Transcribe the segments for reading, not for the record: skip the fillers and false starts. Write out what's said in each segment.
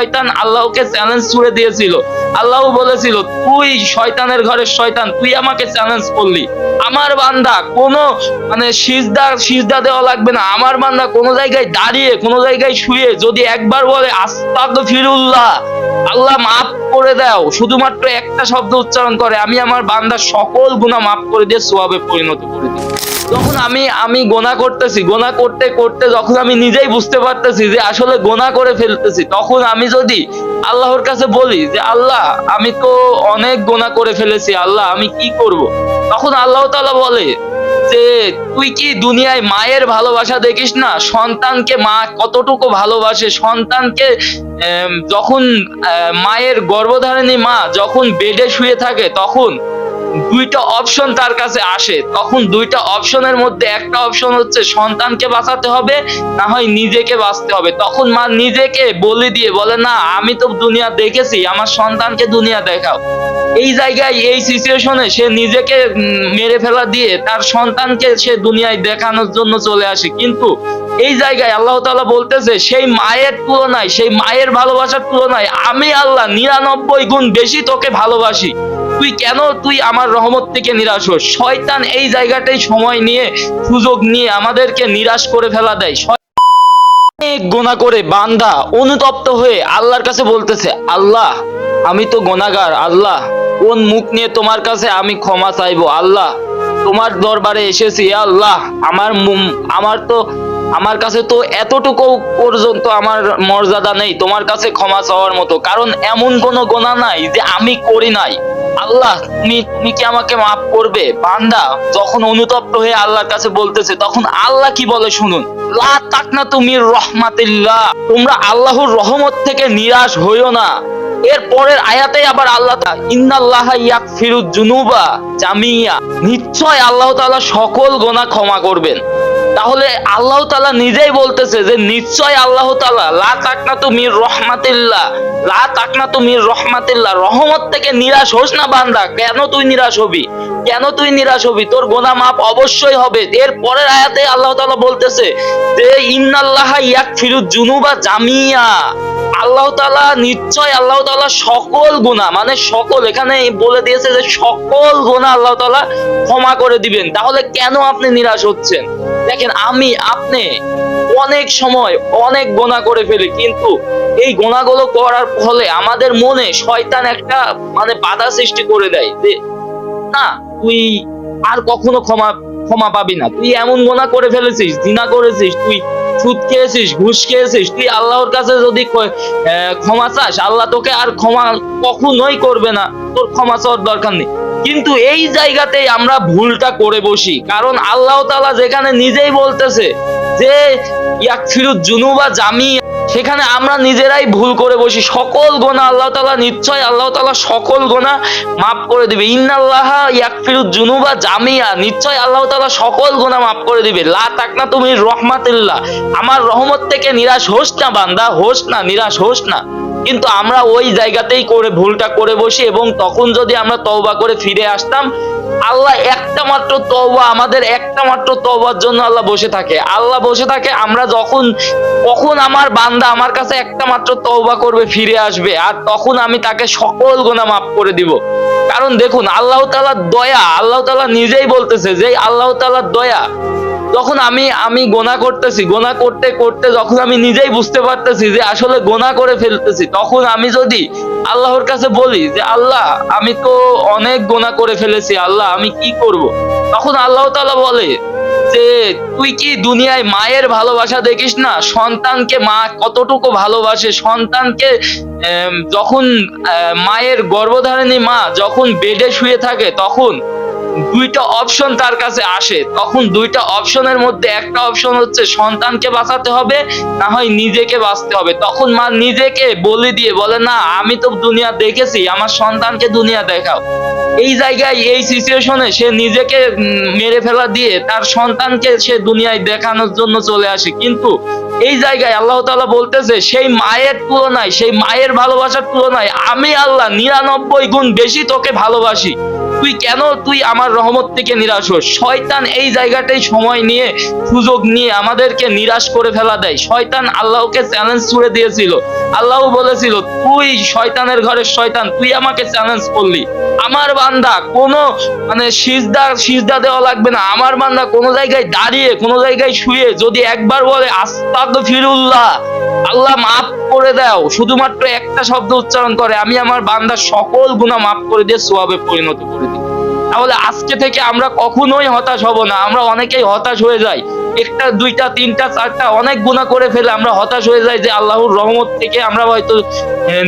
শয়তান আল্লাহকে চ্যালেঞ্জ ছুড়ে দিয়েছিল। আল্লাহ বলেছিল, তুই শয়তানের ঘরের শয়তান, তুই আমাকে চ্যালেঞ্জ করলি। আমার বান্দা কোনো সিজদা দেওয়া লাগবে না। আমার বান্দা কোনো জায়গায় দাঁড়িয়ে, কোনো জায়গায় শুয়ে যদি একবার বলে আস্তাগফিরুল্লাহ, আল্লাহ মাফ করে দাও, শুধুমাত্র একটা শব্দ উচ্চারণ করে, আমি আমার বান্দার সকল গুনাহ মাফ করে দিয়ে সওয়াবে পরিণত করে দিই। যখন আমি গোনা করতেছি, গোনা করতে করতে যখন আমি নিজেই বুঝতে পারতেছি যে আসলে গোনা করে ফেলতেছি, তখন আমি যদি আল্লাহর কাছে বলি যে আল্লাহ আমি তো অনেক গোনা করে ফেলেছি, আল্লাহ আমি কি করব, তখন আল্লাহ তাআলা বলে যে তুই কি দুনিয়ায় মায়ের ভালোবাসা দেখিস না? সন্তানকে মা কতটুকু ভালোবাসে। সন্তানকে যখন মায়ের গর্ভধারিণী মা যখন বেডে শুয়ে থাকে, তখন দুইটা অপশন তার কাছে আসে। তখন দুইটা অপশনের মধ্যে একটা অপশন হচ্ছে সন্তানকে বাঁচাতে হবে, না হয় নিজেকে বাঁচতে হবে। তখন মা নিজেকে বলে দিয়ে বলে, না আমি তো দুনিয়া দেখেছি, আমার সন্তানকে দুনিয়া দেখাও। এই জায়গায়, এই সিচুয়েশনে সে নিজেকে মেরে ফেলা দিয়ে তার সন্তানকে সে দুনিয়ায় দেখানোর জন্য চলে আসে। কিন্তু এই জায়গায় আল্লাহ তাআলা বলতেছে, সেই মায়ের তুলনায়, সেই মায়ের ভালোবাসার তুলনায় আমি আল্লাহ 99 গুণ বেশি তোকে ভালোবাসি। তুই আমার রহমত থেকে নিরাশ হোস। শয়তান এই জায়গাটাই সময় নিয়ে, সুযোগ নিয়ে আমাদেরকে নিরাশ করে ফেলা দেয়। অনেক গুনাহ করে বান্দা অনুতপ্ত হয়ে আল্লাহর কাছে বলতেছে, আল্লাহ আমি তো গুনাহগার, আল্লাহ কোন মুখ নিয়ে তোমার কাছে আমি ক্ষমা চাইবো? আল্লাহ তোমার দরবারে এসেছি, আল্লাহ আমার কাছে তো এতটুকু পর্যন্ত আমার মর্যাদা নেই তোমার কাছে ক্ষমা চাওয়ার মতো, কারণ এমন কোনো গুনাহ নাই যে আমি করি নাই। আল্লাহ তুমি কি আমাকে মাফ করবে? বান্দা যখন অনুতপ্ত হয়ে আল্লাহর কাছে বলতেছে, তখন আল্লাহ কি বলে শুনুন, লা তাকনাতু মির রাহমাতিল্লাহ, তোমরা আল্লাহর রহমত থেকে নিরাশ হইও না। এর পরের আয়াতে আবার আল্লাহ তাআলা ইন্নাল্লাহা ইয়াগফিরুয যুনুবা জামিয়া, নিশ্চয় আল্লাহ তাআলা সকল গুনাহ ক্ষমা করবেন। তাহলে আল্লাহ তাআলা নিজেই বলতেছে যে নিশ্চয় আল্লাহ তাআলা লা তাকনাতু মির রাহমাতিল্লাহ, লা তাকনাতু মির রাহমাতিল্লাহ, রহমত থেকে নিরাশ হোস না বান্দা। কেন তুই নিরাশ হবি? কেন তুই নিরাশ হবি? তোর গুনাহ মাফ অবশ্যই হবে। এর পরের আয়াতে আল্লাহ তাআলা বলতেছে যে ইন্নাল্লাহা ইয়াগফিরুয যুনুবা জামিয়া, আল্লাহ তাআলা নিশ্চয় আল্লাহ তাআলা সকল গুনাহ, মানে সকল, এখানে বলে দিয়েছে যে সকল গুনাহ আল্লাহ তাআলা ক্ষমা করে দিবেন। তাহলে কেন আপনি নিরাশ হচ্ছেন? দেখেন, আপনি অনেক সময় অনেক গুনাহ করে ফেলি, কিন্তু এই গুনাহগুলো করার ফলে আমাদের মনে শয়তান একটা বাধা সৃষ্টি করে দেয় যে না, তুই আর কখনো ক্ষমা পাবি না। তুই এমন গুনাহ করে ফেলেছিস, জিনা করেছিস, তুই সুদ খেয়েছিস, ঘুষ খেয়েছিস, তুই আল্লাহর কাছে যদি ক্ষমা চাস, আল্লাহ তোকে আর ক্ষমা কখনোই করবে না, তোর ক্ষমা চাওয়ার দরকার নেই। কিন্তু এই জায়গাতেই আমরা ভুলটা করে বসি, কারণ আল্লাহ তাআলা যেখানে নিজেই বলতেছে যে ইয়াগফিরুয যুনুবা জামিয়া, সেখানে আমরা নিজেরাই ভুল করে বসি। সকল গুনাহ আল্লাহ তাআলা, নিশ্চয় আল্লাহ তাআলা সকল গুনাহ মাফ করে দিবে। ইন্নাল্লাহা ইয়াগফিরুয যুনুবা জামিয়া, নিশ্চয় আল্লাহ তাআলা সকল গুনাহ মাফ করে দিবে। লা তাকনাতু মির রাহমাতিল্লাহ, আমার রহমত থেকে নিরাশ হোস না বান্দা, হোস না, নিরাশ হোস না। কিন্তু আমরা ওই জায়গাতেই ভুলটা করে বসি, এবং তখন যদি আমরা তওবা করে ফিরে আসতাম, আল্লাহ একটা মাত্র তওবা, আমাদের একটা মাত্র তওবার জন্য আল্লাহ বসে থাকে। আল্লাহ বসে থাকে আমরা কখন আমার বান্দা আমার কাছে একটা মাত্র তওবা করবে, ফিরে আসবে, আর তখন আমি তাকে সকল গুনাহ মাফ করে দিব। কারণ দেখুন, আল্লাহ তাআলার দয়া, আল্লাহ তাআলা নিজেই বলতেছে যে আল্লাহ তাআলার দয়া, যখন আমি গুনাহ করতেছি, গুনাহ করতে করতে যখন আমি নিজেই বুঝতে পারতেছি যে আসলে গুনাহ করে ফেলতেছি, তখন আমি যদি আল্লাহর কাছে বলি যে আল্লাহ আমি তো অনেক গুনাহ করে ফেলেছি, আল্লাহ আমি কি করব, তখন আল্লাহ তাআলা বলে যে তুই কি দুনিয়ায় মায়ের ভালোবাসা দেখিস না? সন্তানকে মা কতটুকু ভালোবাসে। সন্তানকে যখন মায়ের গর্ভধারিণী মা যখন বেডে শুয়ে থাকে, তখন দুইটা অপশন তার কাছে আসে। তখন দুইটা অপশনের মধ্যে একটা অপশন হচ্ছে সন্তানকে বাঁচাতে হবে, না হয় নিজেকে বাঁচতে হবে। তখন মা নিজেকে বলে দিয়ে বলে, না আমি তো দুনিয়া দেখেছি, আমার সন্তানকে দুনিয়া দেখাও। এই জায়গায়, এই সিচুয়েশনে সে নিজেকে মেরে ফেলা দিয়ে তার সন্তানকে সে দুনিয়ায় দেখানোর জন্য চলে আসে। কিন্তু এই জায়গায় আল্লাহ তাআলা বলতেছে সেই মায়ের তুলনায়, সেই মায়ের ভালোবাসার তুলনায় আমি আল্লাহ 99 গুণ বেশি তোকে ভালোবাসি। তুই আমার রহমত থেকে নিরাশ হোস। শয়তান এই জায়গাটাই সময় নিয়ে, সুযোগ নিয়ে আমাদেরকে নিরাশ করে ফেলা দেয়। শয়তান আল্লাহকে চ্যালেঞ্জ ছুড়ে দিয়েছিল। আল্লাহ বলেছিল, তুই শয়তানের ঘরের শয়তান, তুই আমাকে চ্যালেঞ্জ করলি। আমার বান্দা কোনো সিজদা দেওয়া লাগবে না। আমার বান্দা কোনো জায়গায় দাঁড়িয়ে, কোনো জায়গায় শুয়ে যদি একবার বলে আস্তাগফিরুল্লাহ, আল্লাহ মাফ করে দাও, শুধুমাত্র একটা শব্দ উচ্চারণ করে, আমি আমার বান্দার সকল গুনাহ মাফ করে দিয়ে সওয়াবে পরিণত করে দিই। তাহলে আজকে থেকে আমরা কখনোই হতাশ হব না। আমরা অনেকেই হতাশ হয়ে যাই, একটা দুইটা তিনটা চারটা অনেক গুনাহ করে ফেলে আমরা হতাশ হয়ে যাই যে আল্লাহর রহমত থেকে আমরা হয়তো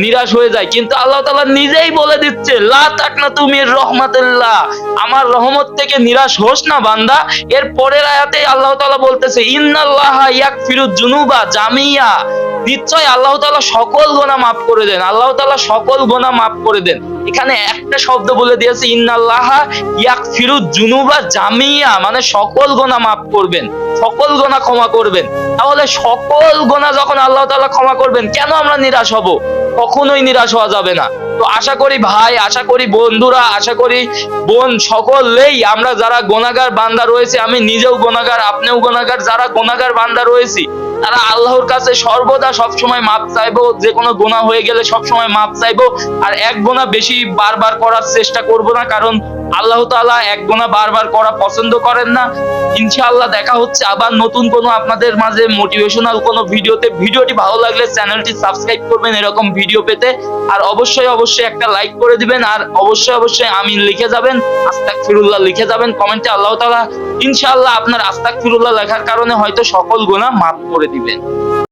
নিরাশ হয়ে যাই। কিন্তু আল্লাহ তাআলা নিজেই বলে দিচ্ছে, লা তাকনাতু মির রাহমাতিল্লাহ, আমার রহমত থেকে নিরাশ হোস না বান্দা। এর পরের আয়াতে আল্লাহ তাআলা বলতেছে, ইন্নাল্লাহা ইয়াগফিরুয যুনুবা জামিয়া, নিশ্চয় আল্লাহ তাআলা সকল গুনাহ মাফ করে দেন। আল্লাহ তাআলা সকল গুনাহ মাফ করে দেন। এখানে একটা শব্দ বলে দিয়েছে, ইন্নাল্লাহা ইয়াগফিরুয যুনুবা জামিয়া, মানে সকল গুনাহ মাফ করবেন, সকল গুনাহ ক্ষমা করবেন। তাহলে সকল গুনাহ যখন আল্লাহ তাআলা ক্ষমা করবেন, কেন আমরা নিরাশ হব? কখনোই নিরাশ হওয়া যাবে না। তো আশা করি ভাই, আশা করি বন্ধুরা, আশা করি বোন, সকলেই আমরা যারা গুনাহগার বান্দা রয়েছে, আমি নিজেও গুনাহগার, আপনিও গুনাহগার, যারা গুনাহগার বান্দা রয়েছি তারা আল্লাহর কাছে সর্বদা সবসময় মাপ চাইবো। যে কোনো গুনাহ হয়ে গেলে সবসময় মাপ চাইবো। আর এক গুনাহ বেশি বারবার করার চেষ্টা করব না, কারণ আল্লাহ তাআলা এক গুনাহ বারবার করা পছন্দ করেন না। ইনশাআল্লাহ দেখা হচ্ছে আবার নতুন কোনো আপনাদের মাঝে মোটিভেশনাল কোনো ভিডিওতে। ভিডিওটি ভালো লাগলে চ্যানেলটি সাবস্ক্রাইব করবেন এরকম ভিডিও পেতে। আর অবশ্যই একটা লাইক করে দিবেন। আর অবশ্যই আমিন লিখে যাবেন, আস্তাগফিরুল্লাহ লিখে যাবেন কমেন্টে। আল্লাহ তাআলা ইনশাআল্লাহ আপনার আস্তাগফিরুল্লাহ লেখার কারণে হয়তো সকল গুনাহ মাফ করে দিবেন।